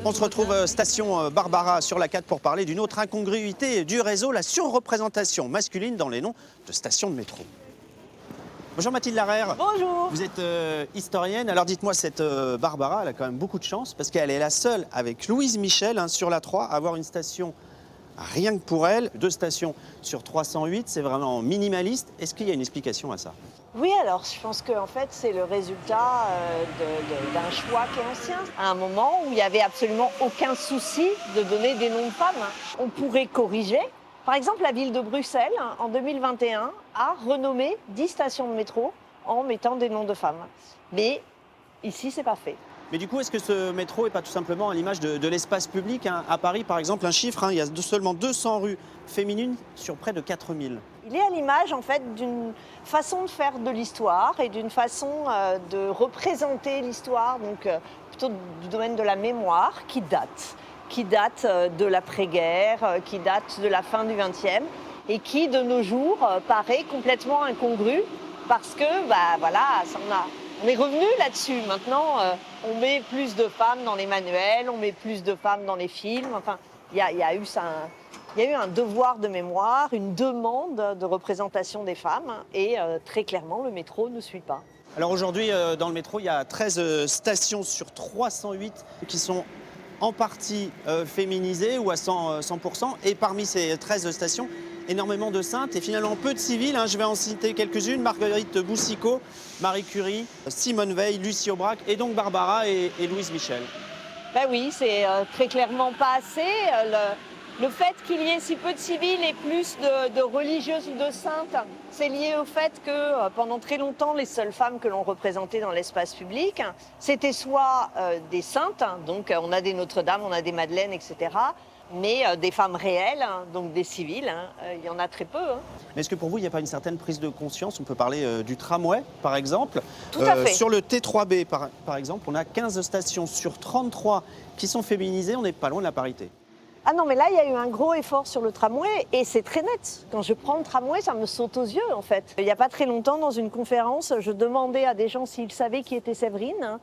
On se retrouve station Barbara sur la 4 pour parler d'une autre incongruité du réseau, la surreprésentation masculine dans les noms de stations de métro. Bonjour Mathilde Larère. Bonjour. Vous êtes historienne. Alors dites-moi, cette Barbara, elle a quand même beaucoup de chance parce qu'elle est la seule, avec Louise Michel, sur la 3, à avoir une station rien que pour elle. 2 stations sur 308, c'est vraiment minimaliste. Est-ce qu'il y a une explication à ça? Oui, alors je pense qu'en fait c'est le résultat d'un choix qui est ancien. À un moment où il n'y avait absolument aucun souci de donner des noms de femmes. On pourrait corriger. Par exemple, la ville de Bruxelles, en 2021, a renommé 10 stations de métro en mettant des noms de femmes. Mais ici, c'est pas fait. Mais du coup, est-ce que ce métro n'est pas tout simplement à l'image de l'espace public, hein? À Paris, par exemple, un chiffre, il y a seulement 200 rues féminines sur près de 4000. Il est à l'image en fait d'une façon de faire de l'histoire et d'une façon de représenter l'histoire, donc plutôt du domaine de la mémoire, qui date de l'après-guerre, qui date de la fin du XXe et qui de nos jours paraît complètement incongru parce que on est revenu là-dessus. Maintenant, on met plus de femmes dans les manuels, on met plus de femmes dans les films. Enfin, il y a eu un devoir de mémoire, une demande de représentation des femmes et très clairement, le métro ne suit pas. Alors aujourd'hui, dans le métro, il y a 13 stations sur 308 qui sont en partie féminisées ou à 100%. Et parmi ces 13 stations, énormément de saintes et finalement peu de civiles. Je vais en citer quelques-unes. Marguerite Boussicot, Marie Curie, Simone Veil, Lucie Aubrac et donc Barbara et Louise Michel. Ben oui, c'est très clairement pas assez. Le fait qu'il y ait si peu de civils et plus de religieuses ou de saintes, c'est lié au fait que pendant très longtemps, les seules femmes que l'on représentait dans l'espace public, c'était soit des saintes, donc on a des Notre-Dame, on a des Madeleines, etc., mais des femmes réelles, donc des civils, il y en a très peu. Mais est-ce que pour vous, il n'y a pas une certaine prise de conscience? On peut parler du tramway, par exemple. Tout à fait. Sur le T3B, par exemple, on a 15 stations sur 33 qui sont féminisées. On n'est pas loin de la parité. Ah non, mais là, il y a eu un gros effort sur le tramway et c'est très net. Quand je prends le tramway, ça me saute aux yeux, en fait. Il n'y a pas très longtemps, dans une conférence, je demandais à des gens s'ils savaient qui était Séverine.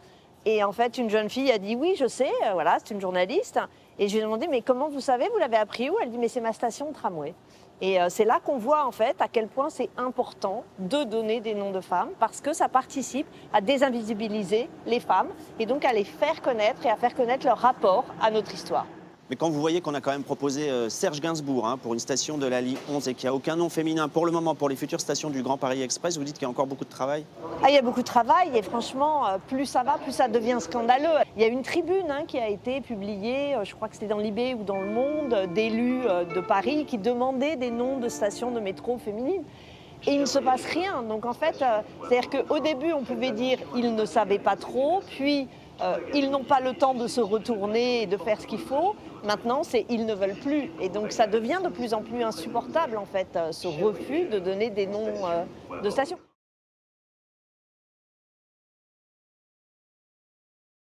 Et en fait, une jeune fille a dit « Oui, je sais, voilà, c'est une journaliste. » Et je lui ai demandé « Mais comment vous savez? Vous l'avez appris où ?» Elle dit « Mais c'est ma station de tramway. » Et c'est là qu'on voit, en fait, à quel point c'est important de donner des noms de femmes parce que ça participe à désinvisibiliser les femmes et donc à les faire connaître et à faire connaître leur rapport à notre histoire. Mais quand vous voyez qu'on a quand même proposé Serge Gainsbourg pour une station de la ligne 11 et qu'il n'y a aucun nom féminin pour le moment pour les futures stations du Grand Paris Express, vous dites qu'il y a encore beaucoup de travail? Il y a beaucoup de travail et franchement, plus ça va, plus ça devient scandaleux. Il y a une tribune qui a été publiée, je crois que c'était dans Libé ou dans Le Monde, d'élus de Paris qui demandaient des noms de stations de métro féminines. Et il ne se passe rien. Donc en fait, c'est-à-dire qu'au début, on pouvait dire ils ne savaient pas trop, puis ils n'ont pas le temps de se retourner et de faire ce qu'il faut. Maintenant, c'est ils ne veulent plus. Et donc ça devient de plus en plus insupportable, en fait, ce refus de donner des noms de stations.